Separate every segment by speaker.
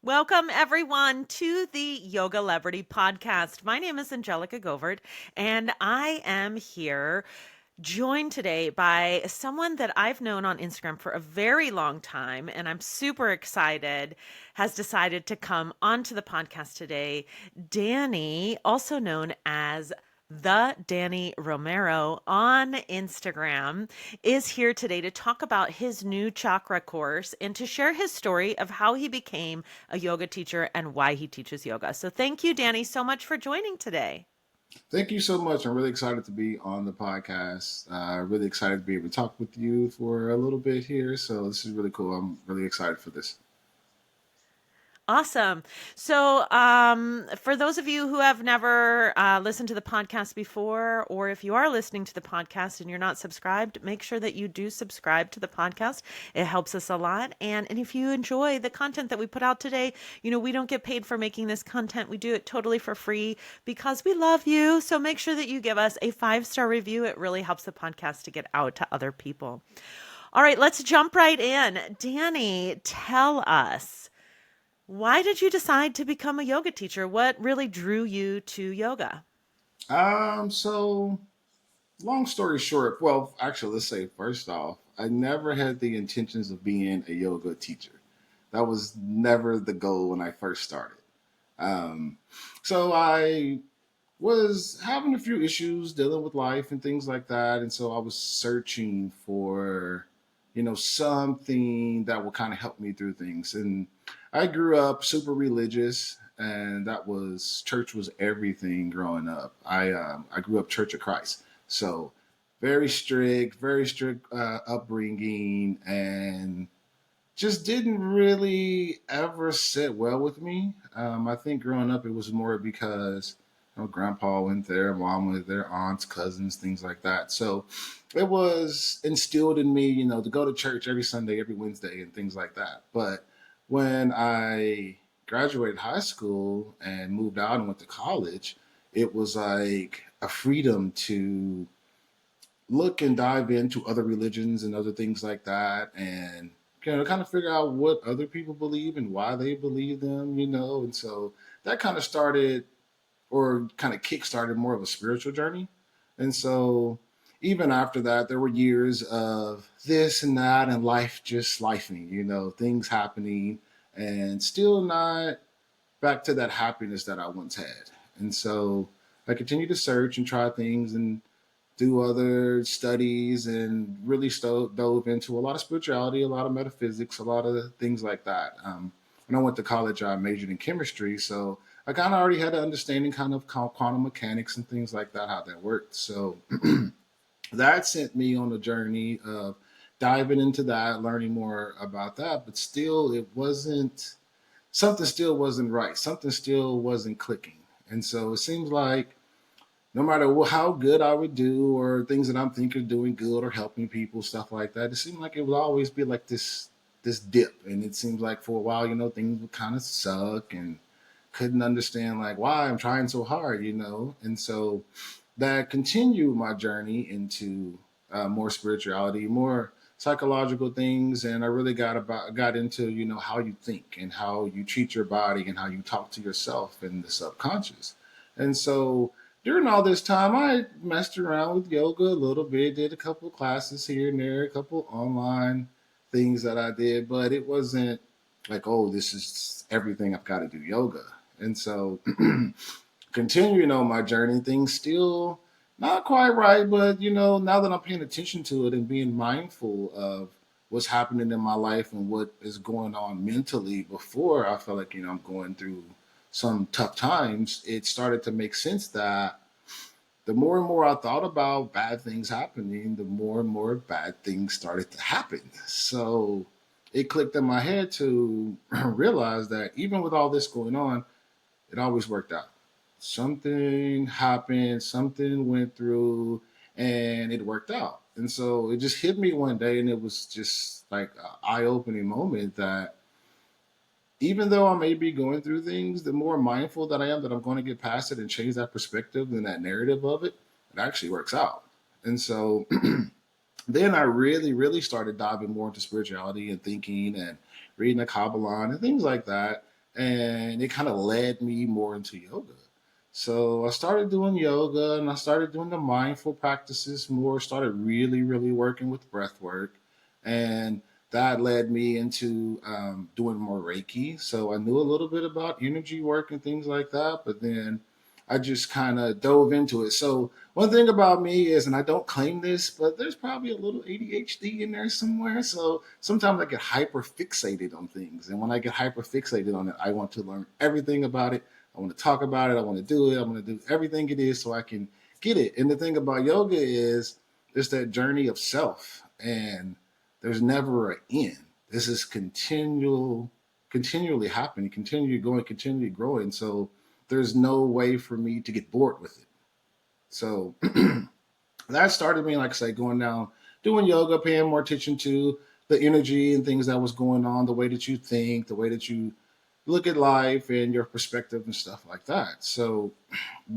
Speaker 1: Welcome, everyone, to the Yogalebrity podcast. My name is Angelica Govert, and I am here joined today by someone that I've known on Instagram for a very long time, and I'm super excited, has decided to come onto the podcast today. Danny, also known as the Danny Romero on Instagram, is here today to talk about his new chakra course and to share his story of how he became a yoga teacher and why he teaches yoga. So, thank you, Danny, so much for joining today.
Speaker 2: Thank you so much. I'm really excited to be on the podcast. Really excited to be able to talk with you for a little bit here. So this is really cool. I'm really excited for this.
Speaker 1: Awesome. So, for those of you who have never listened to the podcast before, or if you are listening to the podcast and you're not subscribed, make sure that you do subscribe to the podcast. It helps us a lot. And if you enjoy the content that we put out today, we don't get paid for making this content. We do it totally for free because we love you. So make sure that you give us a 5-star review. It really helps the podcast to get out to other people. All right, let's jump right in. Danny, tell us. Why did you decide to become a yoga teacher? What really drew you to yoga?
Speaker 2: So long story short, well, actually, let's say first off, I never had the intentions of being a yoga teacher. That was never the goal when I first started. Um, so I was having a few issues dealing with life and things like that. And so I was searching for, something that would kind of help me through things. And I grew up super religious, and church was everything growing up. I grew up Church of Christ. So very strict upbringing, and just didn't really ever sit well with me. I think growing up it was more because grandpa went there, mom went there, aunts, cousins, things like that. So it was instilled in me, to go to church every Sunday, every Wednesday, and things like that. But when I graduated high school and moved out and went to college, it was like a freedom to look and dive into other religions and other things like that, and kind of figure out what other people believe and why they believe them, and so that kind of started or kind of kick started more of a spiritual journey. And so even after that, there were years of this and that and life just lifing, things happening, and still not back to that happiness that I once had. And so I continued to search and try things and do other studies, and really dove into a lot of spirituality, a lot of metaphysics, a lot of things like that. When I went to college, I majored in chemistry, so I kind of already had an understanding kind of quantum mechanics and things like that, how that worked. So that sent me on a journey of diving into that, learning more about that, but still it wasn't, something still wasn't right. Something still wasn't clicking. And so it seems like no matter how good I would do or things that I'm thinking of doing good or helping people, stuff like that, it seemed like it would always be like this dip. And it seems like for a while, things would kind of suck, and couldn't understand like why I'm trying so hard, And so that continued my journey into more spirituality, more psychological things, and I really got into how you think and how you treat your body and how you talk to yourself in the subconscious. And so during all this time, I messed around with yoga a little bit, did a couple of classes here and there, a couple online things that I did, but it wasn't like, oh, this is everything, I've got to do yoga. And so continuing on my journey, things still not quite right, but now that I'm paying attention to it and being mindful of what's happening in my life and what is going on mentally, before I felt like, I'm going through some tough times, it started to make sense that the more and more I thought about bad things happening, the more and more bad things started to happen. So it clicked in my head to realize that even with all this going on, it always worked out. Something happened, something went through, and it worked out. And so it just hit me one day, and it was just like an eye opening moment that even though I may be going through things, the more mindful that I am that I'm going to get past it and change that perspective and that narrative of it, it actually works out. And so then I really, really started diving more into spirituality and thinking and reading the Kabbalah and things like that. and it kind of led me more into yoga. So I started doing yoga and I started doing the mindful practices more, started really, really working with breath work. And that led me into doing more Reiki. So I knew a little bit about energy work and things like that, but then I just kind of dove into it. So one thing about me is, and I don't claim this, but there's probably a little ADHD in there somewhere. So sometimes I get hyper fixated on things. And when I get hyper fixated on it, I want to learn everything about it. I want to talk about it. I want to do it. I want to do everything it is so I can get it. And the thing about yoga is it's that journey of self. And there's never an end. This is continually happening, continue going, continually growing. So there's no way for me to get bored with it. So that started me, like I say, going down, doing yoga, paying more attention to the energy and things that was going on, the way that you think, the way that you look at life and your perspective and stuff like that. So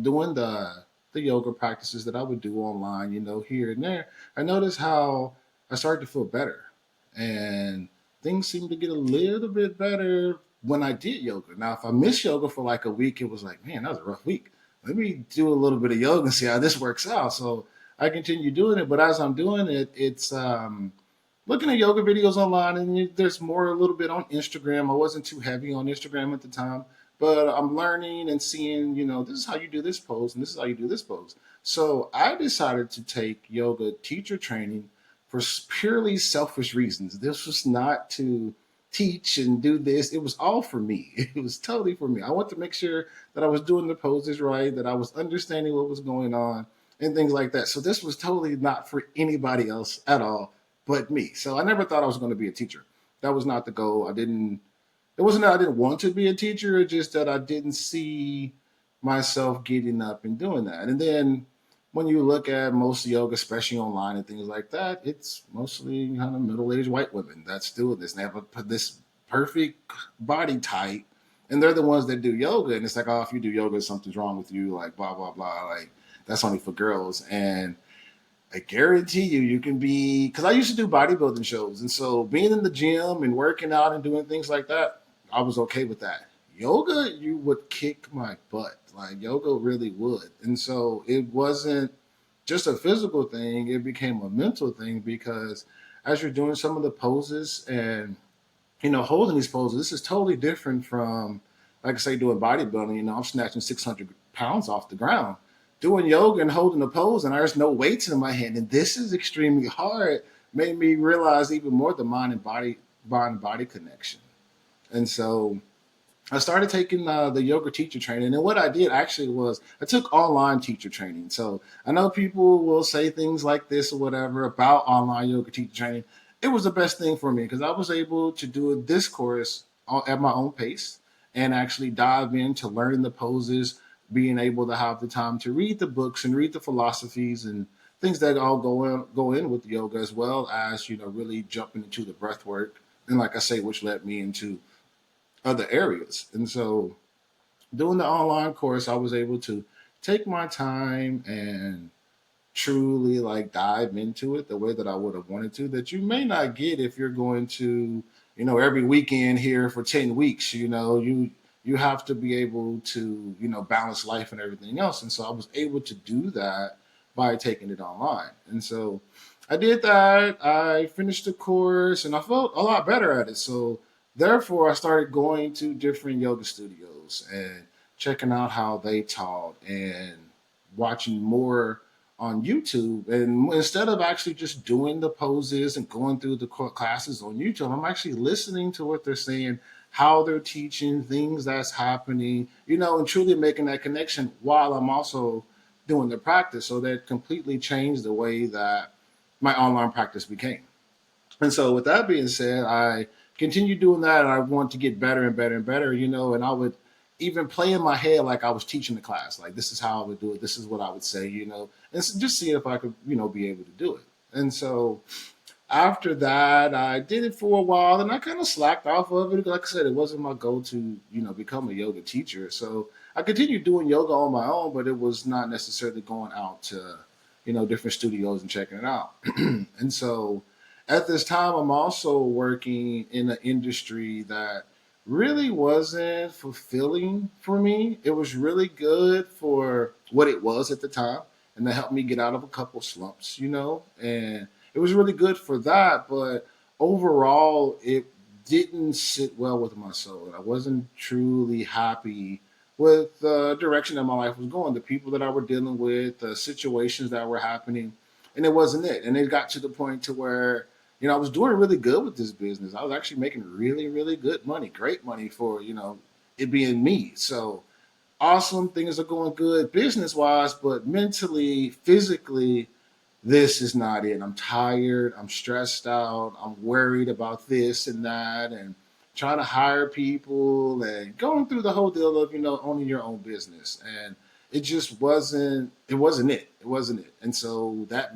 Speaker 2: doing the yoga practices that I would do online, here and there, I noticed how I started to feel better. And things seemed to get a little bit better when I did yoga. Now, if I missed yoga for like a week, it was like, man, that was a rough week. Let me do a little bit of yoga and see how this works out. So I continue doing it, but as I'm doing it, it's looking at yoga videos online, and there's more a little bit on Instagram. I wasn't too heavy on Instagram at the time, but I'm learning and seeing, this is how you do this pose, and this is how you do this pose. So I decided to take yoga teacher training for purely selfish reasons. This was not to teach and do this. It was all for me. It was totally for me. I want to make sure that I was doing the poses right, that I was understanding what was going on and things like that. So this was totally not for anybody else at all but me. So I never thought I was going to be a teacher. That was not the goal. It wasn't that I didn't want to be a teacher, it's just that I didn't see myself getting up and doing that. And then when you look at most yoga, especially online and things like that, it's mostly kind of middle-aged white women that's doing this. They have this perfect body type, and they're the ones that do yoga. And it's like, oh, if you do yoga, something's wrong with you, like blah blah blah. Like that's only for girls. And I guarantee you, you can be, because I used to do bodybuilding shows. And so being in the gym and working out and doing things like that, I was okay with that. Yoga, you would kick my butt. Like yoga really would. And so it wasn't just a physical thing, it became a mental thing because as you're doing some of the poses and holding these poses, this is totally different from, like I say, doing bodybuilding. I'm snatching 600 pounds off the ground. Doing yoga and holding a pose, and there's no weights in my hand, and this is extremely hard. Made me realize even more the mind and body connection. And so I started taking the yoga teacher training. And what I did actually was I took online teacher training. So I know people will say things like this or whatever about online yoga teacher training. It was the best thing for me because I was able to do this course at my own pace and actually dive into learning the poses, being able to have the time to read the books and read the philosophies and things that all go in with yoga, as well as really jumping into the breath work. And like I say, which led me into other areas. And so doing the online course, I was able to take my time and truly like dive into it the way that I would have wanted to, that you may not get if you're going to, every weekend here for 10 weeks. You have to be able to, balance life and everything else. And so I was able to do that by taking it online. And so I did that. I finished the course and I felt a lot better at it. So therefore I started going to different yoga studios and checking out how they taught and watching more on YouTube. And instead of actually just doing the poses and going through the classes on YouTube, I'm actually listening to what they're saying, how they're teaching, things that's happening, and truly making that connection while I'm also doing the practice. So that completely changed the way that my online practice became. And so, with that being said, I continued doing that, and I want to get better and better and better, and I would even play in my head like I was teaching the class, like this is how I would do it, this is what I would say, and just see if I could, be able to do it. And so, after that, I did it for a while, and I kind of slacked off of it. Like I said, it wasn't my goal to, become a yoga teacher. So I continued doing yoga on my own, but it was not necessarily going out to, different studios and checking it out. And so at this time, I'm also working in an industry that really wasn't fulfilling for me. It was really good for what it was at the time, and that helped me get out of a couple slumps, and it was really good for that. But overall, it didn't sit well with my soul. I wasn't truly happy with the direction that my life was going, the people that I were dealing with, the situations that were happening, and it wasn't it. And it got to the point to where I was doing really good with this business. I was actually making really, really good money, great money for, it being me. So awesome. Things are going good business wise, but mentally, physically, this is not it. I'm tired. I'm stressed out. I'm worried about this and that, and trying to hire people and going through the whole deal of owning your own business. And it just wasn't. It wasn't it. It wasn't it. And so that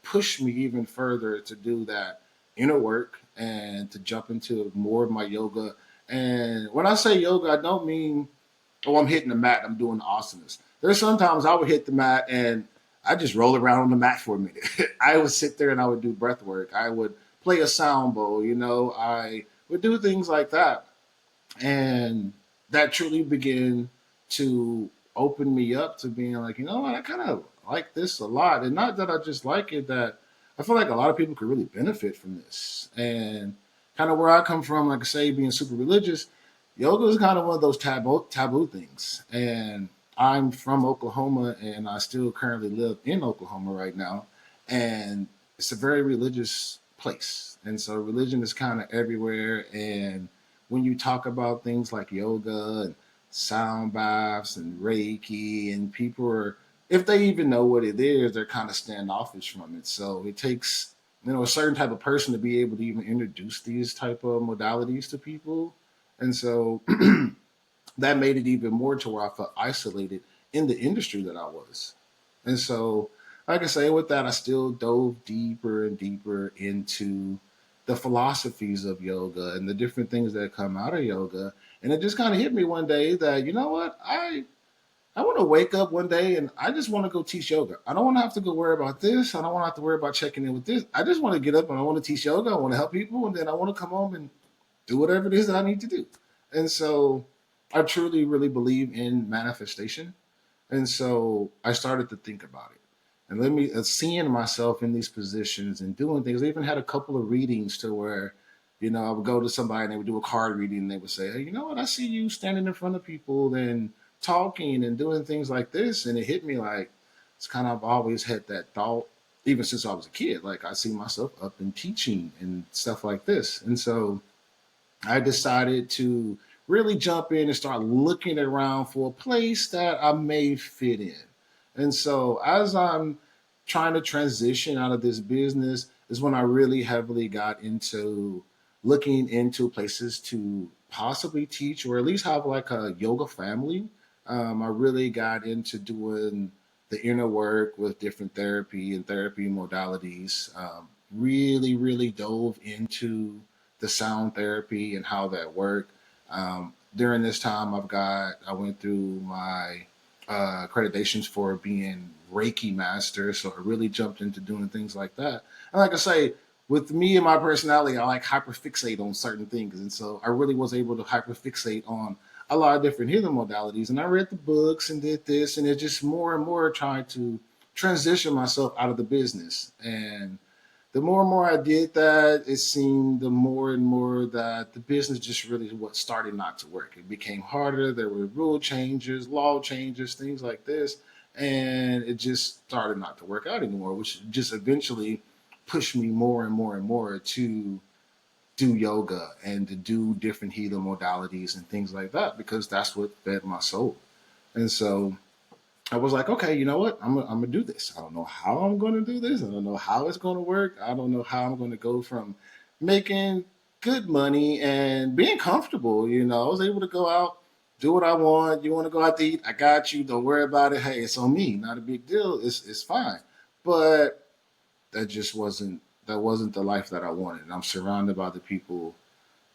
Speaker 2: pushed me even further to do that inner work and to jump into more of my yoga. And when I say yoga, I don't mean I'm hitting the mat, I'm doing the asanas. There's sometimes I would hit the mat and I just roll around on the mat for a minute. I would sit there and I would do breath work. I would play a sound bowl, I would do things like that. And that truly began to open me up to being like, you know what, I kind of like this a lot. And not that I just like it, that I feel like a lot of people could really benefit from this. And kind of where I come from, like I say, being super religious, yoga is kind of one of those taboo things. And I'm from Oklahoma and I still currently live in Oklahoma right now. And it's a very religious place. And so religion is kind of everywhere. And when you talk about things like yoga and sound baths and Reiki, and people are, if they even know what it is, they're kind of standoffish from it. So it takes, a certain type of person to be able to even introduce these type of modalities to people. And so that made it even more to where I felt isolated in the industry that I was. And so, like I say, with that, I still dove deeper and deeper into the philosophies of yoga and the different things that come out of yoga. And it just kind of hit me one day that, you know what, I want to wake up one day and I just want to go teach yoga. I don't want to have to go worry about this. I don't want to have to worry about checking in with this. I just want to get up and I want to teach yoga. I want to help people. And then I want to come home and do whatever it is that I need to do. And so I truly, really believe in manifestation. And so I started to think about it. And let me seeing myself in these positions and doing things. I even had a couple of readings to where, I would go to somebody and they would do a card reading and they would say, hey, you know what? I see you standing in front of people and talking and doing things like this. And it hit me like it's kind of I've always had that thought, even since I was a kid. Like I see myself up in teaching and stuff like this. And so I decided to really jump in and start looking around for a place that I may fit in. And so as I'm trying to transition out of this business is when I really heavily got into looking into places to possibly teach or at least have like a yoga family. I really got into doing the inner work with different therapy and therapy modalities. Really, really dove into the sound therapy and how that worked. During this time, I went through my accreditations for being Reiki master, so I really jumped into doing things like that. And like I say, with me and my personality, I like hyperfixate on certain things, and so I really was able to hyperfixate on a lot of different healing modalities. And I read the books and did this, and it just more and more tried to transition myself out of the business. And the more and more I did that, it seemed the more and more that the business just really what started not to work. It became harder. There were rule changes, law changes, things like this, and it just started not to work out anymore, which just eventually pushed me more and more and more to do yoga and to do different healing modalities and things like that because that's what fed my soul. And so I was like, okay, you know what? I'm gonna do this. I don't know how I'm gonna do this. I don't know how it's gonna work. I don't know how I'm gonna go from making good money and being comfortable. I was able to go out, do what I want. You want to go out to eat? I got you. Don't worry about it. Hey, it's on me. Not a big deal. It's fine. But that wasn't the life that I wanted. And I'm surrounded by the people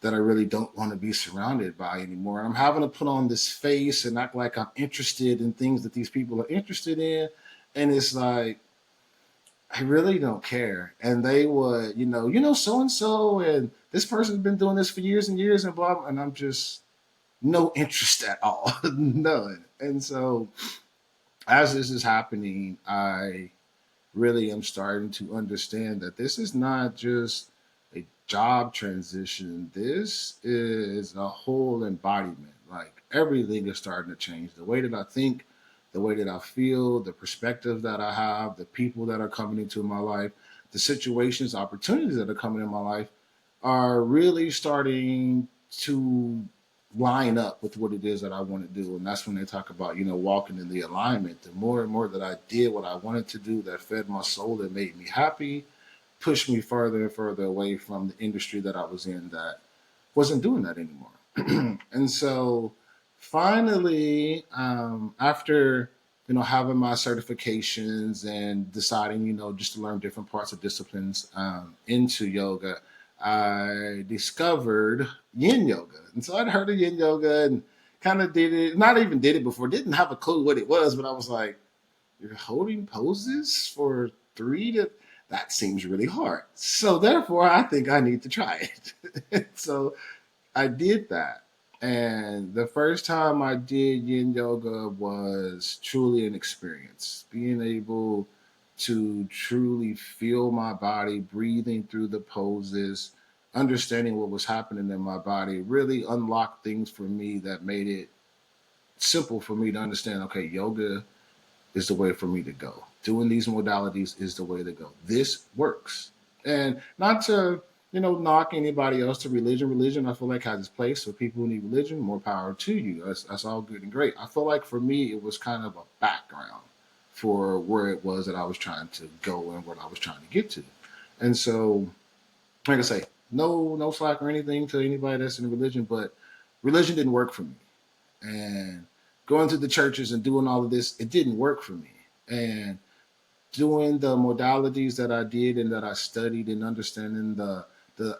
Speaker 2: that I really don't want to be surrounded by anymore. And I'm having to put on this face and act like I'm interested in things that these people are interested in. And it's like, I really don't care. And they would, so and so, and this person's been doing this for years and years, and blah, blah. And I'm just no interest at all, none. And so as this is happening, I really am starting to understand that this is not just a job transition. This is a whole embodiment. Like everything is starting to change. The way that I think, the way that I feel, the perspective that I have, the people that are coming into my life, the situations, opportunities that are coming in my life are really starting to line up with what it is that I want to do. And that's when they talk about, walking in the alignment. The more and more that I did what I wanted to do that fed my soul, that made me happy, pushed me further and further away from the industry that I was in that wasn't doing that anymore. And so finally, after having my certifications and deciding just to learn different parts of disciplines into yoga, I discovered yin yoga. And so I'd heard of yin yoga and kind of did it, not even did it before, didn't have a clue what it was, but I was like, you're holding poses for that seems really hard. So therefore, I think I need to try it. So I did that. And the first time I did yin yoga was truly an experience. Being able to truly feel my body, breathing through the poses, understanding what was happening in my body really unlocked things for me that made it simple for me to understand okay, yoga is the way for me to go. Doing these modalities is the way to go. This works. And not to, knock anybody else to religion. Religion, I feel like, has its place. So people who need religion, more power to you. That's all good and great. I feel like for me, it was kind of a background for where it was that I was trying to go and what I was trying to get to. And so, like I say, no slack or anything to anybody that's in religion, but religion didn't work for me. And going to the churches and doing all of this, it didn't work for me. And doing the modalities that I did and that I studied and understanding the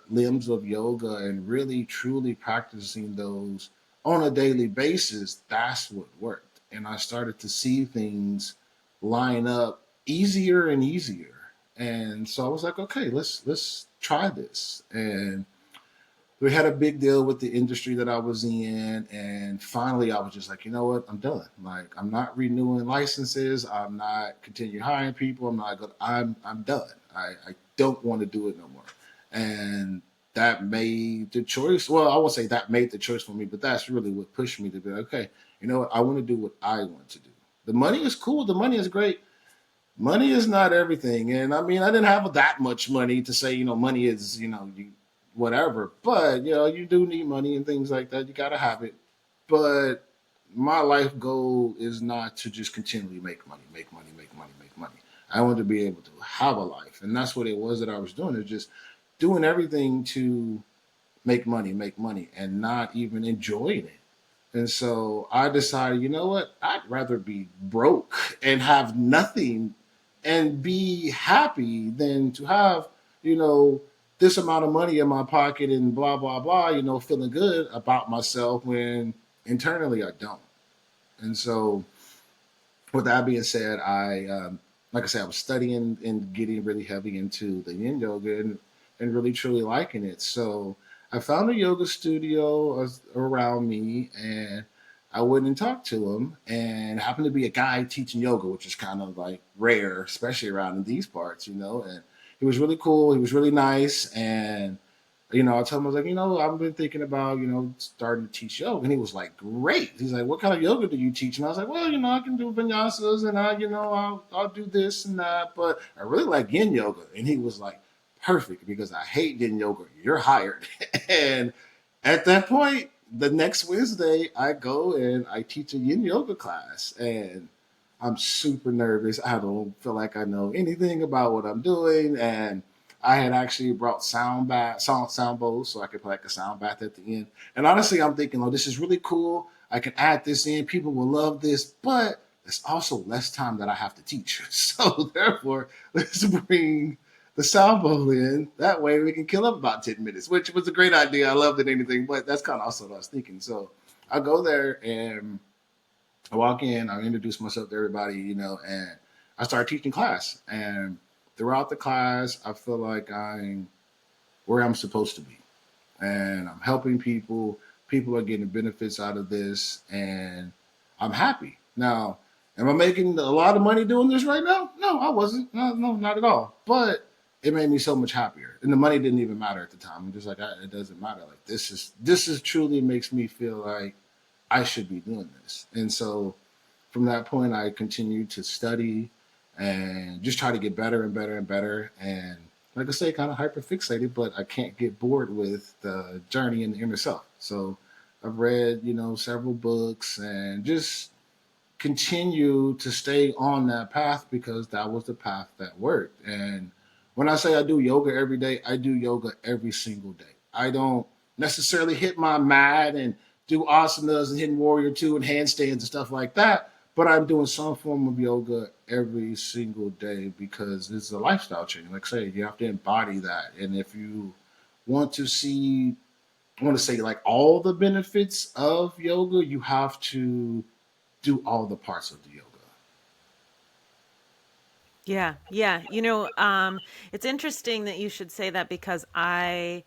Speaker 2: limbs of yoga and really truly practicing those on a daily basis, that's what worked. And I started to see things line up easier and easier. And so I was like, okay, let's try this. And we had a big deal with the industry that I was in, and finally I was just like, you know what, I'm done. Like I'm not renewing licenses, I'm not continuing hiring people, I'm done. I don't want to do it no more. And that made the choice. Well, I won't say that made the choice for me, but that's really what pushed me to be like, okay, you know what, I want to do what I want to do. The money is cool, the money is great, money is not everything. And I mean, I didn't have that much money to say, money is, whatever. But, you do need money and things like that. You got to have it. But my life goal is not to just continually make money, make money, make money, make money. I want to be able to have a life. And that's what it was that I was doing. Is just doing everything to make money, and not even enjoying it. And so I decided, you know what? I'd rather be broke and have nothing and be happy than to have, you know, this amount of money in my pocket and blah, blah, blah, feeling good about myself when internally I don't. And so, with that being said, like I said, I was studying and getting really heavy into the yin yoga and really truly liking it. So I found a yoga studio around me, and I went and talked to him, and happened to be a guy teaching yoga, which is kind of like rare, especially around in these parts. And he was really cool. He was really nice, and I told him, I was like, I've been thinking about, starting to teach yoga. And he was like, great. He's like, what kind of yoga do you teach? And I was like, well, I can do vinyasas and I'll do this and that. But I really like yin yoga. And he was like, perfect, because I hate yin yoga. You're hired. And at that point, the next Wednesday, I go and I teach a yin yoga class. And I'm super nervous. I don't feel like I know anything about what I'm doing. And I had actually brought sound bowls so I could play like a sound bath at the end. And honestly, I'm thinking, oh, this is really cool. I can add this in. People will love this, but it's also less time that I have to teach. So therefore, let's bring the sound bowl in. That way we can kill up about 10 minutes, which was a great idea. I loved it, anything, but that's kind of also what I was thinking. So I go there and I walk in, I introduce myself to everybody, and I start teaching class. And throughout the class, I feel like I'm where I'm supposed to be, and I'm helping people. People are getting benefits out of this, and I'm happy. Now, am I making a lot of money doing this right now? No, I wasn't. No, no, not at all. But it made me so much happier, and the money didn't even matter at the time. I'm just like, it doesn't matter. Like this is truly makes me feel like I should be doing this, and so from that point, I continued to study and just try to get better and better and better. And like I say, kind of hyper fixated, but I can't get bored with the journey in the inner self. So I've read, several books and just continue to stay on that path because that was the path that worked. And when I say I do yoga every day, I do yoga every single day. I don't necessarily hit my mat and do asanas and hidden warrior two and handstands and stuff like that, but I'm doing some form of yoga every single day because it's a lifestyle change. Like I say, you have to embody that. And if you want to see, I want to say like all the benefits of yoga, you have to do all the parts of the yoga.
Speaker 1: Yeah, yeah. It's interesting that you should say that because I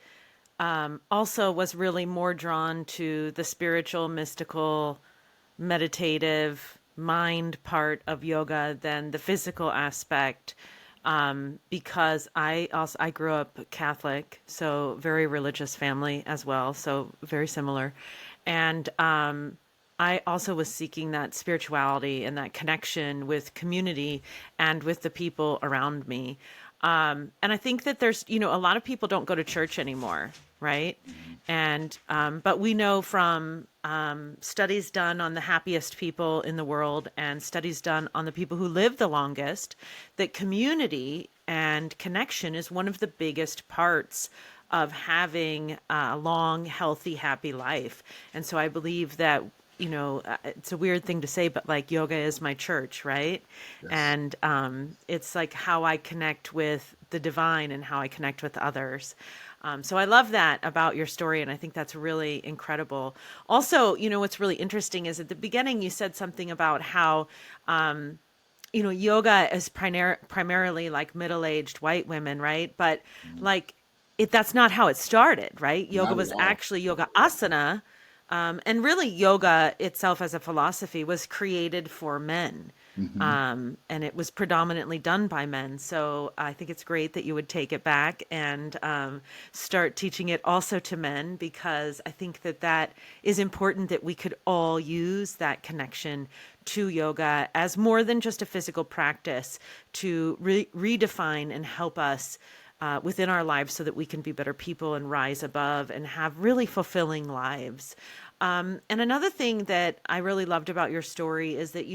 Speaker 1: also was really more drawn to the spiritual, mystical, meditative mind part of yoga than the physical aspect. Because I grew up Catholic, so very religious family as well, so very similar, and I also was seeking that spirituality and that connection with community and with the people around me. And I think that there's, a lot of people don't go to church anymore, right? And but we know from studies done on the happiest people in the world and studies done on the people who live the longest that community and connection is one of the biggest parts of having a long, healthy, happy life. And so I believe that, it's a weird thing to say, but like yoga is my church, right?
Speaker 2: Yes.
Speaker 1: And it's like how I connect with the divine and how I connect with others. So I love that about your story, and I think that's really incredible. Also, what's really interesting is at the beginning you said something about how yoga is primarily like middle-aged white women, right? But
Speaker 2: Mhm.
Speaker 1: like that's not how it started, right? Yoga
Speaker 2: Not at
Speaker 1: was
Speaker 2: all.
Speaker 1: actually yoga asana, and really yoga itself as a philosophy was created for men.
Speaker 2: Hmm.
Speaker 1: And it was predominantly done by men. So I think it's great that you would take it back and start teaching it also to men, because I think that that is important that we could all use that connection to yoga as more than just a physical practice to redefine and help us within our lives so that we can be better people and rise above and have really fulfilling lives. And another thing that I really loved about your story is that,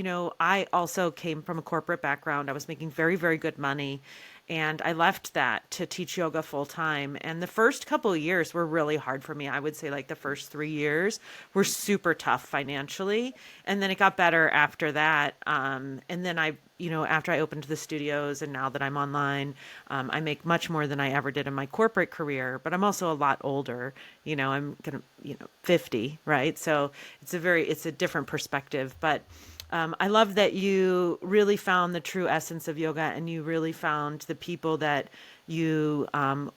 Speaker 1: I also came from a corporate background. I was making very, very good money. And I left that to teach yoga full time. And the first couple of years were really hard for me. I would say, like, the first 3 years were super tough financially. And then it got better after that. And then after I opened the studios and now that I'm online, I make much more than I ever did in my corporate career. But I'm also a lot older. I'm gonna, 50, right? So it's a different perspective. But I love that you really found the true essence of yoga and you really found the people that you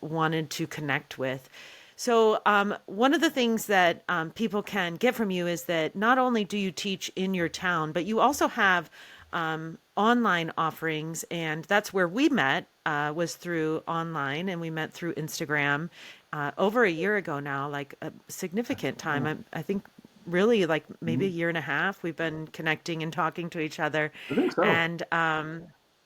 Speaker 1: wanted to connect with. So, one of the things that people can get from you is that not only do you teach in your town, but you also have online offerings. And that's where we met, was through online, and we met through Instagram over a year ago now, like a significant time.
Speaker 2: Oh.
Speaker 1: I think really like maybe a
Speaker 2: Hmm.
Speaker 1: year and a half we've been connecting and talking to each other.
Speaker 2: I think so.
Speaker 1: And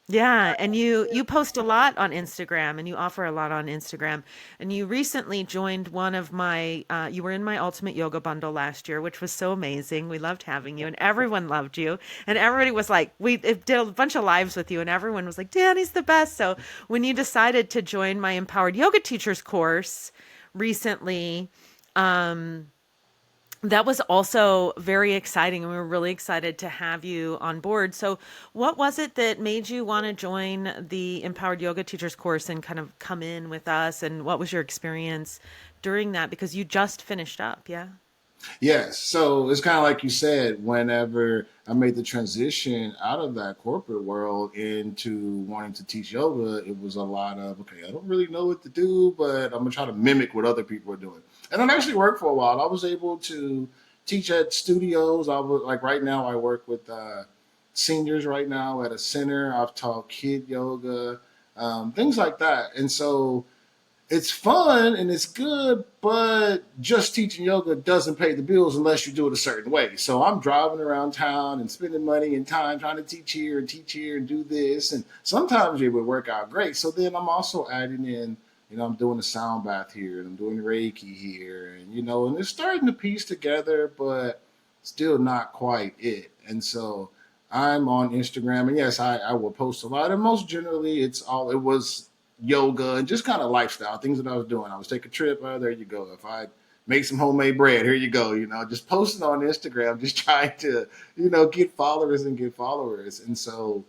Speaker 1: yeah, and you post a lot on Instagram and you offer a lot on Instagram. And you recently joined one of my you were in my Ultimate Yoga Bundle last year, which was so amazing. We loved having you and everyone loved you. And everybody was like, we did a bunch of lives with you and everyone was like, Danny's the best. So when you decided to join my Empowered Yoga Teachers course recently, that was also very exciting, and we were really excited to have you on board. So, what was it that made you want to join the Empowered Yoga Teachers course and kind of come in with us? And what was your experience during that? Because you just finished up, yeah?
Speaker 2: Yes. So it's kind of like you said, whenever I made the transition out of that corporate world into wanting to teach yoga, it was a lot of, okay, I don't really know what to do, but I'm going to try to mimic what other people are doing. And it actually worked for a while. I was able to teach at studios. I was like, right now, I work with seniors right now at a center. I've taught kid yoga, things like that. And so, it's fun and it's good, but just teaching yoga doesn't pay the bills unless you do it a certain way. So I'm driving around town and spending money and time trying to teach here and do this. And sometimes it would work out great. So then I'm also adding in, I'm doing a sound bath here and I'm doing Reiki here. And, and it's starting to piece together, but still not quite it. And so I'm on Instagram. And yes, I will post a lot. And most generally, it was yoga and just kind of lifestyle things that I was doing. I was taking a trip. Oh, there you go. If I make some homemade bread, here you go. Just posting on Instagram, just trying to, get followers and get followers. And so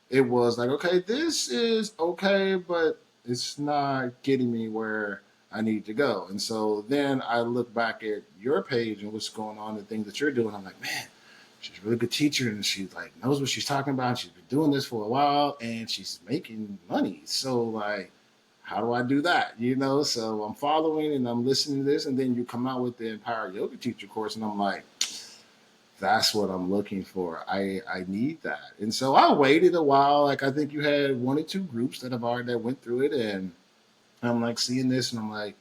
Speaker 2: it was like, okay, this is okay, but it's not getting me where I need to go. And so then I look back at your page and what's going on, the things that you're doing. I'm like, man, she's a really good teacher and she like knows what she's talking about. She's been doing this for a while and she's making money. So like, how do I do that? So I'm following and I'm listening to this, and then you come out with the Empowered Yoga Teacher course, and I'm like, that's what I'm looking for. I need that. And so I waited a while. Like I think you had one or two groups that went through it, and I'm like seeing this, and I'm like,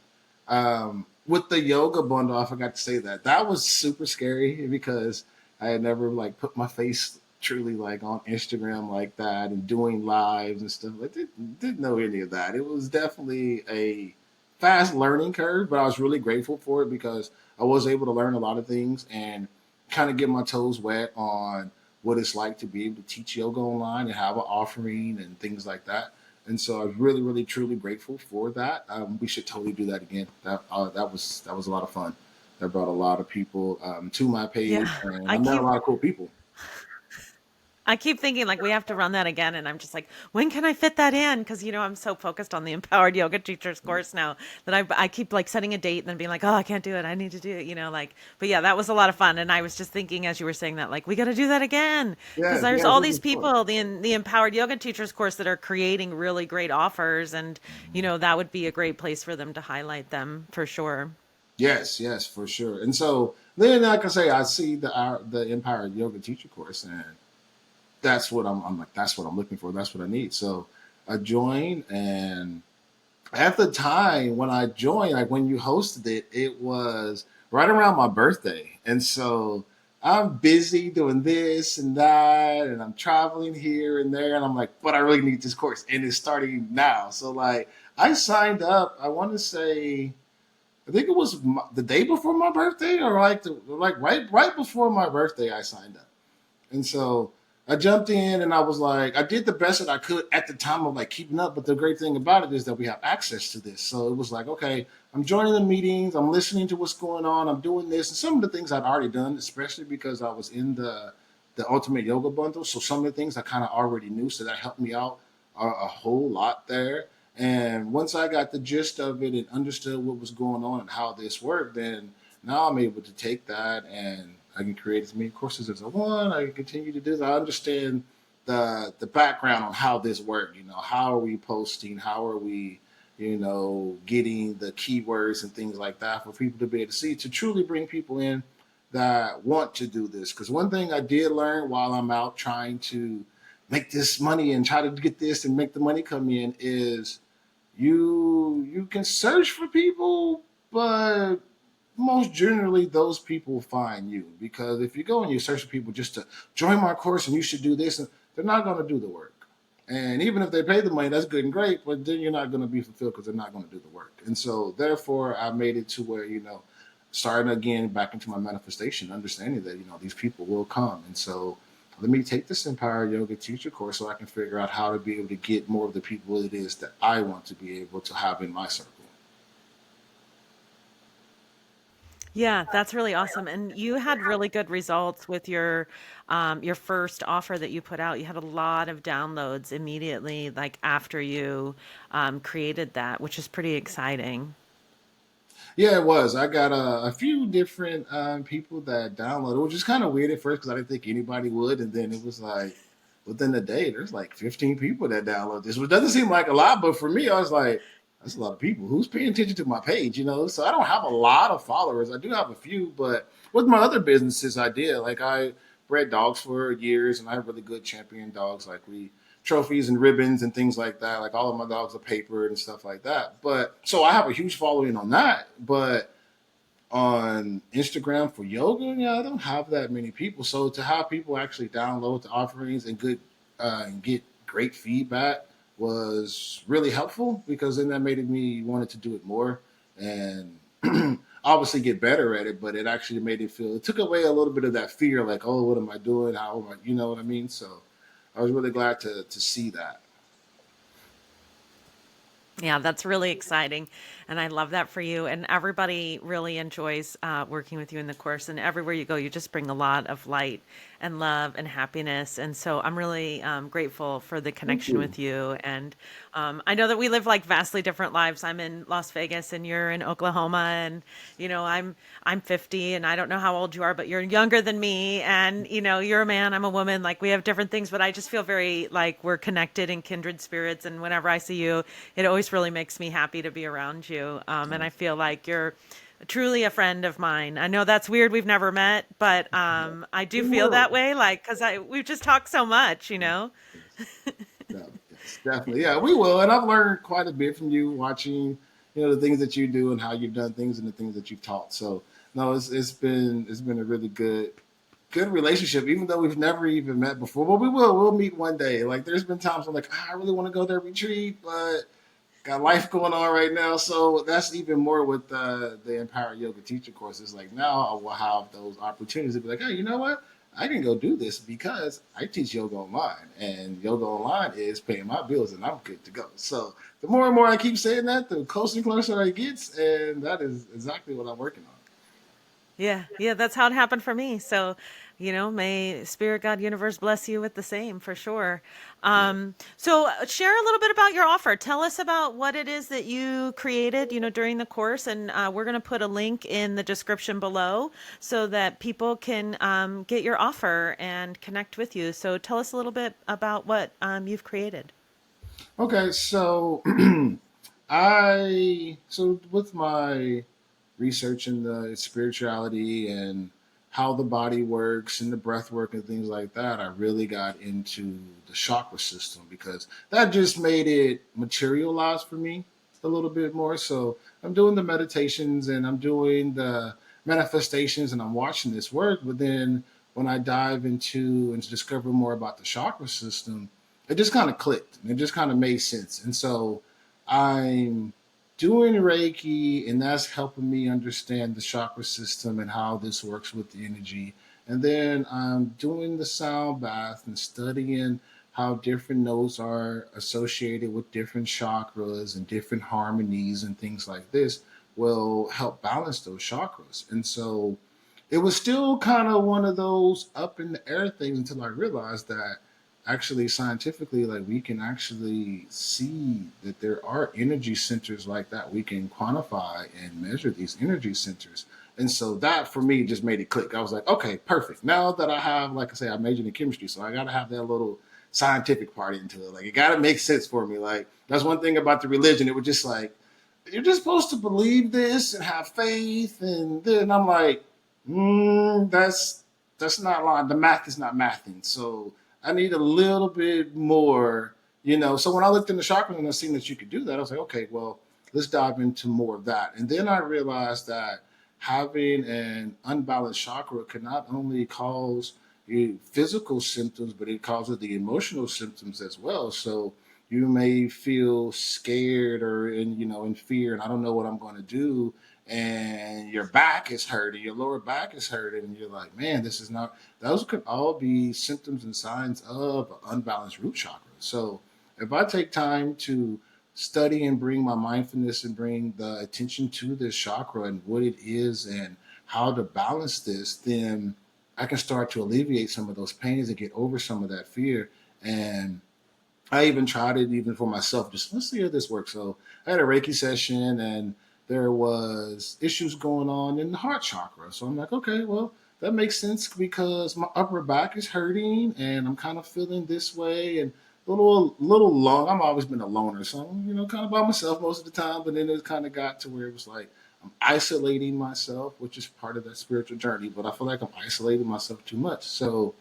Speaker 2: with the yoga bundle, I forgot to say that was super scary because I had never like put my face truly like on Instagram like that and doing lives and stuff. I didn't know any of that. It was definitely a fast learning curve, but I was really grateful for it because I was able to learn a lot of things and kind of get my toes wet on what it's like to be able to teach yoga online and have an offering and things like that. And so I was really, really, truly grateful for that. We should totally do that again. That was a lot of fun. That brought a lot of people to my page,
Speaker 1: Yeah.
Speaker 2: and
Speaker 1: I
Speaker 2: I met a
Speaker 1: keep
Speaker 2: lot of cool people.
Speaker 1: I keep thinking like we have to run that again, and I'm just like, when can I fit that in? Because I'm so focused on the Empowered Yoga Teachers course now that I keep like setting a date and then being like, oh, I can't do it. I need to do it. Like. But yeah, that was a lot of fun, and I was just thinking as you were saying that like we got to do that again because
Speaker 2: Yes,
Speaker 1: there's
Speaker 2: yes,
Speaker 1: all
Speaker 2: this
Speaker 1: these
Speaker 2: is fun.
Speaker 1: people the Empowered Yoga Teachers course that are creating really great offers, and that would be a great place for them to highlight them for sure.
Speaker 2: Yes, yes, for sure. And so then, like I say, I see the Empire Yoga Teacher course, and that's what I'm like. That's what I'm looking for. That's what I need. So I joined, and at the time when I joined, like when you hosted it, it was right around my birthday. And so I'm busy doing this and that, and I'm traveling here and there. And I'm like, but I really need this course. And it's starting now. So, like, I signed up, I want to say, I think it was the day before my birthday or like right before my birthday, I signed up. And so I jumped in and I was like, I did the best that I could at the time of like keeping up. But the great thing about it is that we have access to this. So it was like, okay, I'm joining the meetings, I'm listening to what's going on, I'm doing this. And some of the things I'd already done, especially because I was in the Ultimate Yoga Bundle. So some of the things I kind of already knew. So that helped me out a whole lot there. And once I got the gist of it and understood what was going on and how this worked, then now I'm able to take that and I can create as many courses as I want. I can continue to do this. I understand the background on how this works. How are we posting? How are we, getting the keywords and things like that for people to be able to see to truly bring people in that want to do this. Because one thing I did learn while I'm out trying to make this money and try to get this and make the money come in is you can search for people, but most generally those people find you because if you go and you search for people just to join my course and you should do this, and they're not going to do the work. And even if they pay the money, that's good and great, but then you're not going to be fulfilled because they're not going to do the work. And so therefore I made it to where, starting again back into my manifestation, understanding that, these people will come. And so let me take this Empower Yoga Teacher course so I can figure out how to be able to get more of the people it is that I want to be able to have in my circle.
Speaker 1: Yeah, that's really awesome. And you had really good results with your first offer that you put out. You had a lot of downloads immediately, like after you created that, which is pretty exciting.
Speaker 2: Yeah, it was. I got a few different people that downloaded, which is kind of weird at first because I didn't think anybody would, and then it was like within a day, there's like 15 people that download this, which doesn't seem like a lot, but for me, I was like, that's a lot of people. Who's paying attention to my page? So I don't have a lot of followers. I do have a few, but with my other businesses, I did. Like I bred dogs for years, and I have really good champion dogs. Like we trophies and ribbons and things like that. Like all of my dogs are papered and stuff like that. But so I have a huge following on that. But on Instagram for yoga, yeah, I don't have that many people. So to have people actually download the offerings and and get great feedback was really helpful because then that made me wanted to do it more and obviously get better at it. But it actually made it feel it took away a little bit of that fear, like, oh, what am I doing? How am I? You know what I mean? So I was really glad to see that.
Speaker 1: Yeah, that's really exciting. And I love that for you. And everybody really enjoys working with you in the course. And everywhere you go, you just bring a lot of light and love and happiness. And so I'm really grateful for the
Speaker 2: Thank
Speaker 1: connection
Speaker 2: you.
Speaker 1: with you. And I know that we live like vastly different lives. I'm in Las Vegas and you're in Oklahoma. And, I'm 50 and I don't know how old you are, but you're younger than me. And, you're a man, I'm a woman. Like we have different things, but I just feel very like we're connected in kindred spirits. And whenever I see you, it always really makes me happy to be around you. And I feel like you're truly a friend of mine. I know that's weird. We've never met, but I do
Speaker 2: We
Speaker 1: feel that
Speaker 2: will.
Speaker 1: way. Like, cause we've just talked so much, you
Speaker 2: Yes,
Speaker 1: know?
Speaker 2: yes, yes, definitely. Yeah, we will. And I've learned quite a bit from you watching, the things that you do and how you've done things and the things that you've taught. So no, it's been a really good relationship, even though we've never even met before. But we will. We'll meet one day. Like there's been times I'm like, I really want to go to that retreat, but got life going on right now. So that's even more with the Empower Yoga Teacher course. It's like now I will have those opportunities to be like, hey, you know what? I can go do this because I teach yoga online, and yoga online is paying my bills, and I'm good to go. So the more and more I keep saying that, the closer and closer it gets, and that is exactly what I'm working on.
Speaker 1: Yeah. Yeah. That's how it happened for me. So, may Spirit, God, Universe bless you with the same for sure.
Speaker 2: Yeah.
Speaker 1: So share a little bit about your offer. Tell us about what it is that you created, during the course. And we're going to put a link in the description below so that people can get your offer and connect with you. So tell us a little bit about what you've created.
Speaker 2: Okay, so so with my research in the spirituality and how the body works and the breath work and things like that, I really got into the chakra system because that just made it materialize for me a little bit more. So I'm doing the meditations and I'm doing the manifestations and I'm watching this work. But then when I dive into and to discover more about the chakra system, it just kind of clicked and it just kind of made sense. And so I'm doing Reiki, and that's helping me understand the chakra system and how this works with the energy. And then I'm doing the sound bath and studying how different notes are associated with different chakras and different harmonies and things like this will help balance those chakras. And so it was still kind of one of those up in the air things until I realized that actually scientifically like we can actually see that there are energy centers like that we can quantify and measure these energy centers. And so that for me just made it click. I was like, okay, perfect. Now that I have, like I say, I majored in chemistry, so I got to have that little scientific part into it. Like it got to make sense for me. Like that's one thing about the religion. It was just like you're just supposed to believe this and have faith, and then I'm like, that's not lying. The math is not mathing. So I need a little bit more, So when I looked in the chakra and I seen that you could do that, I was like, okay, well, let's dive into more of that. And then I realized that having an unbalanced chakra can not only cause you physical symptoms, but it causes the emotional symptoms as well. So you may feel scared or in fear, and I don't know what I'm going to do. And your back is hurting, your lower back is hurting, and you're like, man, this is not. Those could all be symptoms and signs of an unbalanced root chakra. So if I take time to study and bring my mindfulness and bring the attention to this chakra and what it is and how to balance this, then I can start to alleviate some of those pains and get over some of that fear. And I even tried it even for myself. Just let's see how this works. So I had a Reiki session, and there was issues going on in the heart chakra. So I'm like, okay, well, that makes sense because my upper back is hurting and I'm kind of feeling this way and little long. I've always been a loner, so I'm, kind of by myself most of the time. But then it kind of got to where it was like I'm isolating myself, which is part of that spiritual journey. But I feel like I'm isolating myself too much. So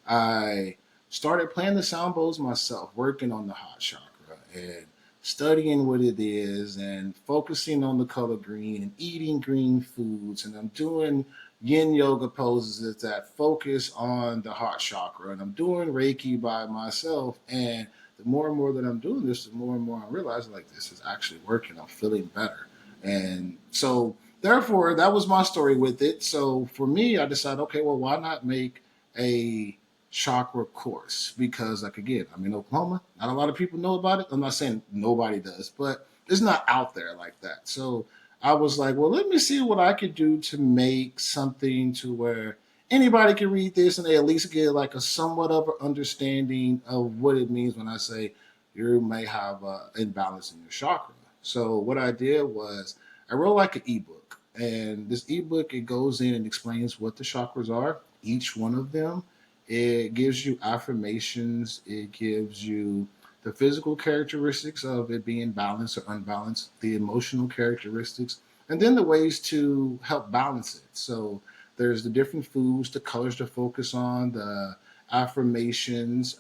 Speaker 2: I started playing the sound bowls myself, working on the heart chakra and studying what it is and focusing on the color green and eating green foods. And I'm doing yin yoga poses that focus on the heart chakra. And I'm doing Reiki by myself. And the more and more that I'm doing this, the more and more I realize like this is actually working. I'm feeling better. And so therefore that was my story with it. So for me, I decided, okay, well, why not make a chakra course? Because like again, I'm in Oklahoma. Not a lot of people know about it. I'm not saying nobody does, but it's not out there like that. So I was like, well, let me see what I could do to make something to where anybody can read this and they at least get like a somewhat of an understanding of what it means when I say you may have imbalance in your chakra. So what I did was I wrote like an ebook, and this ebook it goes in and explains what the chakras are, each one of them. It gives you affirmations. It gives you the physical characteristics of it being balanced or unbalanced, the emotional characteristics, and then the ways to help balance it. So there's the different foods, the colors to focus on, the affirmations,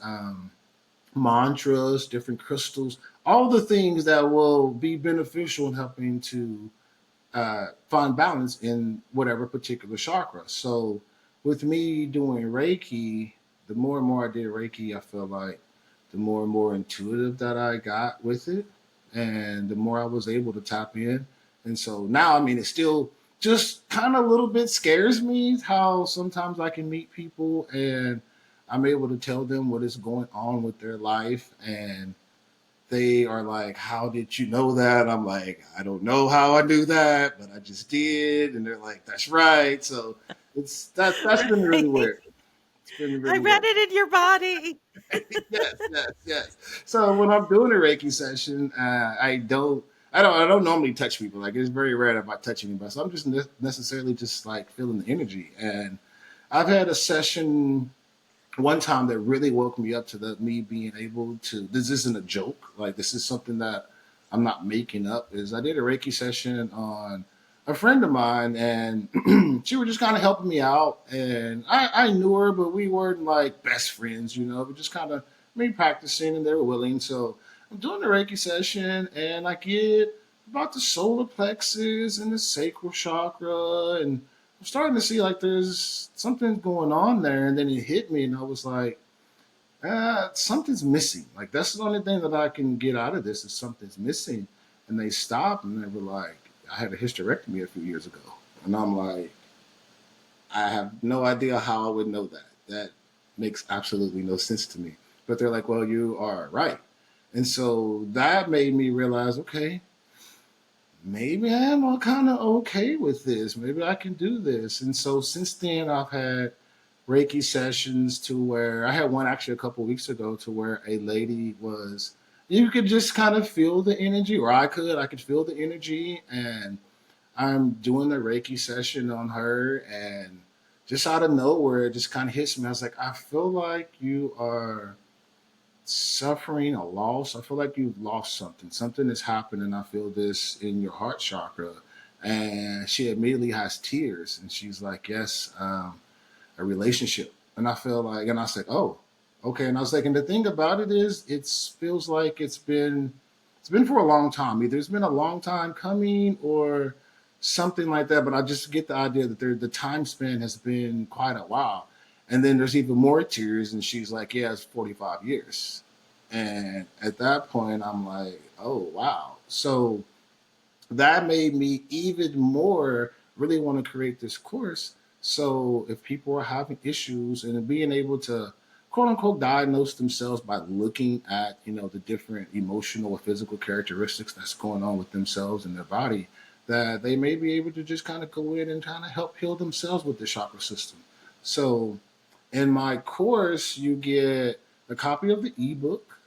Speaker 2: mantras, different crystals, all the things that will be beneficial in helping to find balance in whatever particular chakra. So, with me doing Reiki, the more and more I did Reiki, I feel like the more and more intuitive that I got with it, and the more I was able to tap in. And so now, I mean, it still just kind of a little bit scares me how sometimes I can meet people and I'm able to tell them what is going on with their life and they are like, "How did you know that?" I'm like, "I don't know how I knew that, but I just did." And they're like, "That's right." So that's been really
Speaker 1: Right?
Speaker 2: weird. It's been
Speaker 1: I
Speaker 2: really
Speaker 1: read
Speaker 2: weird.
Speaker 1: it in your body.
Speaker 2: Yes, yes, yes. So when I'm doing a Reiki session, I don't normally touch people. Like it's very rare if I touch anybody. So I'm just necessarily just like feeling the energy. And I've had a session one time that really woke me up to the me being able to, this isn't a joke, like this is something that I'm not making up, is I did a Reiki session on a friend of mine and she was just kind of helping me out and I knew her but we weren't like best friends, but just kind of me practicing and they were willing. So I'm doing the Reiki session and I get about the solar plexus and the sacral chakra and I'm starting to see like there's something going on there, and then it hit me, and I was like, something's missing. Like that's the only thing that I can get out of this is something's missing. And they stopped, and they were like, I had a hysterectomy a few years ago, and I'm like, I have no idea how I would know that. That makes absolutely no sense to me. But they're like, well, you are right, and so that made me realize, okay, maybe I am kind of okay with this. Maybe I can do this. And so since then, I've had Reiki sessions to where I had one actually a couple weeks ago to where a lady was, you could just kind of feel the energy, or I could feel the energy. And I'm doing the Reiki session on her. And just out of nowhere, it just kind of hits me. I was like, I feel like you are suffering a loss. I feel like you've lost something. Something has happened, and I feel this in your heart chakra. And she immediately has tears, and she's like, "Yes, a relationship." And I feel like, and I said, "Oh, okay." And I was like, and the thing about it is, it feels like it's been for a long time. Either it's been a long time coming, or something like that. But I just get the idea that the time span has been quite a while. And then there's even more tears, and she's like, "Yeah, it's 45 years." And at that point, I'm like, "Oh wow!" So that made me even more really want to create this course. So if people are having issues and being able to quote unquote diagnose themselves by looking at, the different emotional or physical characteristics that's going on with themselves and their body, that they may be able to just kind of go in and kind of help heal themselves with the chakra system. So in my course, you get a copy of the ebook,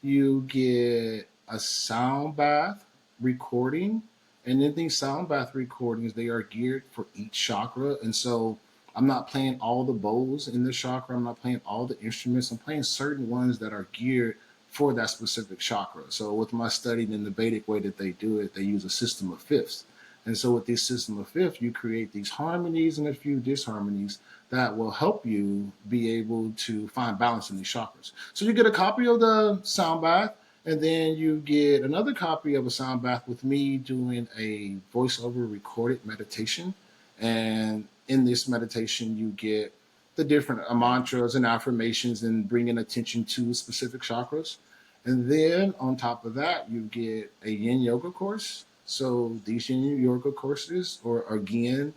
Speaker 2: you get a sound bath recording, And in these sound bath recordings, they are geared for each chakra. And so I'm not playing all the bowls in the chakra. I'm not playing all the instruments. I'm playing certain ones that are geared for that specific chakra. So with my studying in the Vedic way that they do it, they use a system of fifths. And so with this system of fifth, you create these harmonies and a few disharmonies that will help you be able to find balance in these chakras. So you get a copy of the sound bath, and then you get another copy of a sound bath with me doing a voiceover recorded meditation. And in this meditation, you get the different mantras and affirmations and bringing attention to specific chakras. And then on top of that, you get a yin yoga course. So these yin yoga courses are again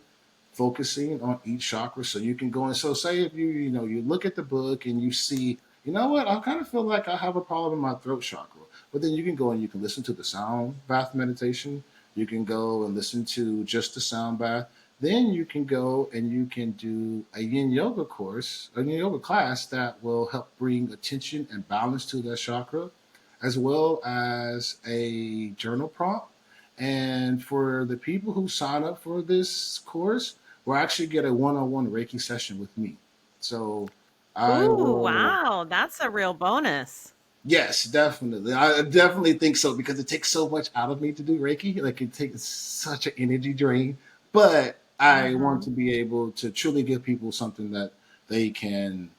Speaker 2: focusing on each chakra. So you can go and so say if you look at the book and you see, you know what, I kind of feel like I have a problem in my throat chakra. But then you can go and you can listen to the sound bath meditation. You can go and listen to just the sound bath. Then you can go and you can do a yin yoga course, a yin yoga class that will help bring attention and balance to that chakra, as well as a journal prompt. And for the people who sign up for this course, will actually get a one-on-one Reiki session with me. So I
Speaker 1: Ooh,
Speaker 2: will,
Speaker 1: wow, that's a real bonus.
Speaker 2: yes, definitely. I definitely think so because it takes so much out of me to do Reiki. Like it takes such an energy drain. But I want
Speaker 1: Mhm.
Speaker 2: to be able to truly give people something that they can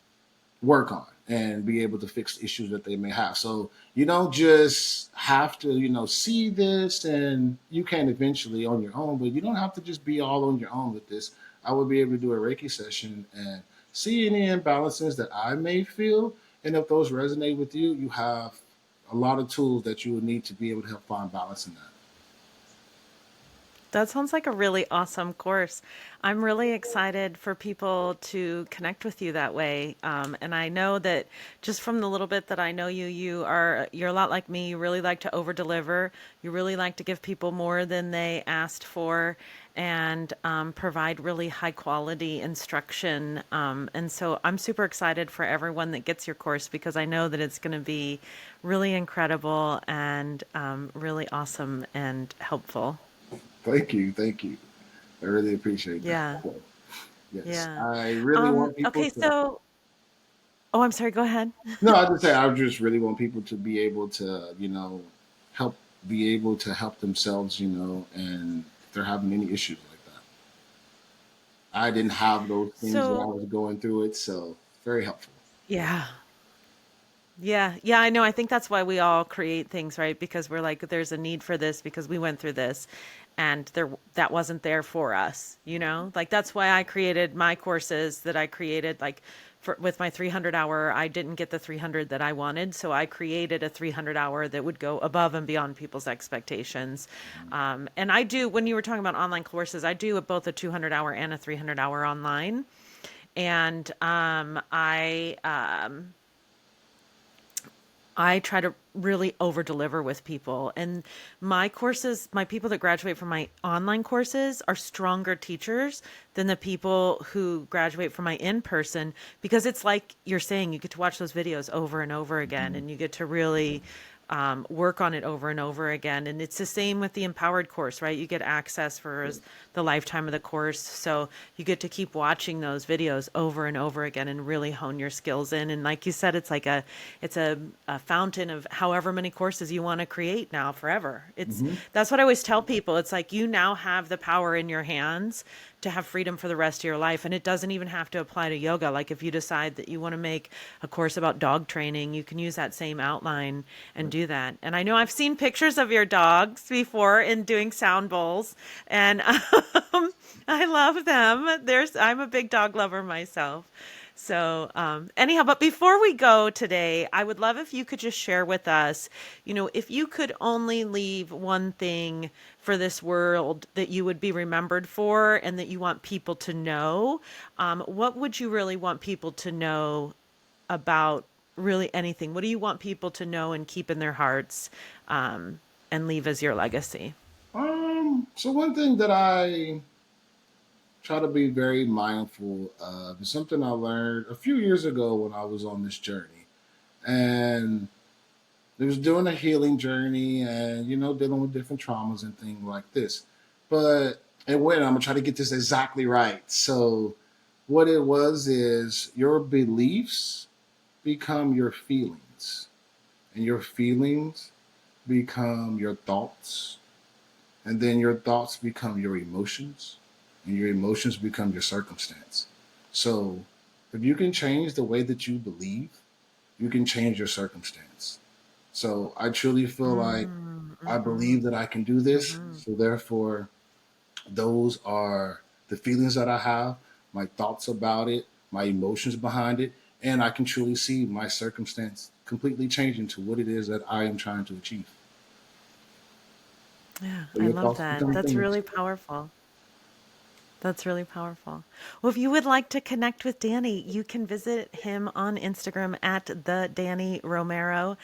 Speaker 2: work on and be able to fix issues that they may have. So you don't just have to, see this and you can eventually on your own, but you don't have to just be all on your own with this. I would be able to do a Reiki session and see any imbalances that I may feel. And if those resonate with you, you have a lot of tools that you would need to be able to help find balance in that.
Speaker 1: That sounds like a really awesome course. I'm really excited for people to connect with you that way. And I know that just from the little bit that I know you, you're a lot like me. You really like to over deliver. You really like to give people more than they asked for, and provide really high quality instruction. And so I'm super excited for everyone that gets your course because I know that it's going to be really incredible and really awesome and helpful.
Speaker 2: Thank you. Thank you. I really appreciate that.
Speaker 1: Yeah.
Speaker 2: So, yes,
Speaker 1: Yeah.
Speaker 2: I really want people
Speaker 1: Okay,
Speaker 2: to.
Speaker 1: so oh, I'm sorry, go ahead.
Speaker 2: No, I just say I just really want people to be able to, help be able to help themselves, and if they're having any issues like that. I didn't have those things when I
Speaker 1: So,
Speaker 2: was going through it, so very helpful.
Speaker 1: yeah. Yeah. Yeah, I know. I think that's why we all create things, right? Because we're like, there's a need for this because we went through this and that wasn't there for us, you know? Like that's why I created my courses that I created like with my 300 hour, I didn't get the 300 that I wanted, so I created a 300 hour that would go above and beyond people's expectations. And I do, when you were talking about online courses, I do both a 200 hour and a 300 hour online. And I try to really over deliver with people. And my courses, my people that graduate from my online courses are stronger teachers than the people who graduate from my in person because it's like you're saying, you get to watch those videos over and over again
Speaker 2: Mhm.
Speaker 1: and you get to really work on it over and over again. And it's the same with the empowered course, right? You get access for the lifetime of the course. So you get to keep watching those videos over and over again and really hone your skills in. And like you said, it's like a fountain of however many courses you want to create now forever.
Speaker 2: Mhm.
Speaker 1: That's what I always tell people. It's like you now have the power in your hands to have freedom for the rest of your life. And it doesn't even have to apply to yoga. Like if you decide that you want to make a course about dog training, you can use that same outline and do that. And I know I've seen pictures of your dogs before in doing sound bowls, and I love them. I'm a big dog lover myself. So, anyhow, but before we go today, I would love if you could just share with us, if you could only leave one thing for this world that you would be remembered for and that you want people to know, what would you really want people to know about really anything? What do you want people to know and keep in their hearts, and leave as your legacy?
Speaker 2: So one thing that I try to be very mindful of is something I learned a few years ago when I was on this journey. And It was doing a healing journey and, dealing with different traumas and things like this. But, and wait, I'm going to try to get this exactly right. So, what it was is your beliefs become your feelings, and your feelings become your thoughts, and then your thoughts become your emotions, and your emotions become your circumstance. So, if you can change the way that you believe, you can change your circumstance. So I truly feel like
Speaker 1: Mm,
Speaker 2: I
Speaker 1: mm-hmm,
Speaker 2: believe that I can do this.
Speaker 1: mm-hmm.
Speaker 2: So therefore, those are the feelings that I have, my thoughts about it, my emotions behind it, and I can truly see my circumstance completely changing to what it is that I am trying to achieve.
Speaker 1: Yeah,
Speaker 2: So
Speaker 1: I
Speaker 2: your
Speaker 1: love
Speaker 2: thoughts
Speaker 1: that.
Speaker 2: become
Speaker 1: That's
Speaker 2: things.
Speaker 1: really powerful. That's really powerful. Well, if you would like to connect with Danny, you can visit him on Instagram at the Danny Romero,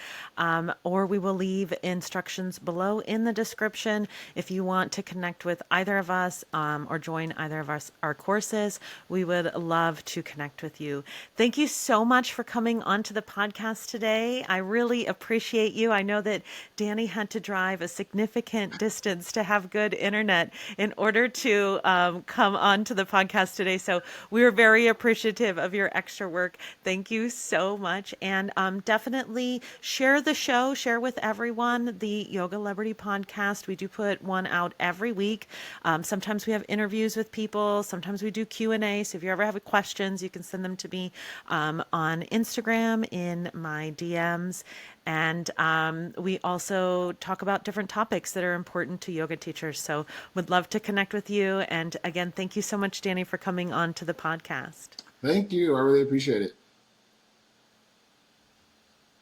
Speaker 1: or we will leave instructions below in the description. If you want to connect with either of us or join either of our courses, we would love to connect with you. Thank you so much for coming onto the podcast today. I really appreciate you. I know that Danny had to drive a significant distance to have good internet in order to come on to the podcast today. So we're very appreciative of your extra work. Thank you so much. And definitely share the show, share with everyone the Yogalebrity podcast. We do put one out every week. Sometimes we have interviews with people. Sometimes we do Q&A. So if you ever have questions, you can send them to me on Instagram in my DMs. And we also talk about different topics that are important to yoga teachers. So would love to connect with you. And again, thank you so much, Danny, for coming on to the podcast.
Speaker 2: Thank you. I really appreciate it.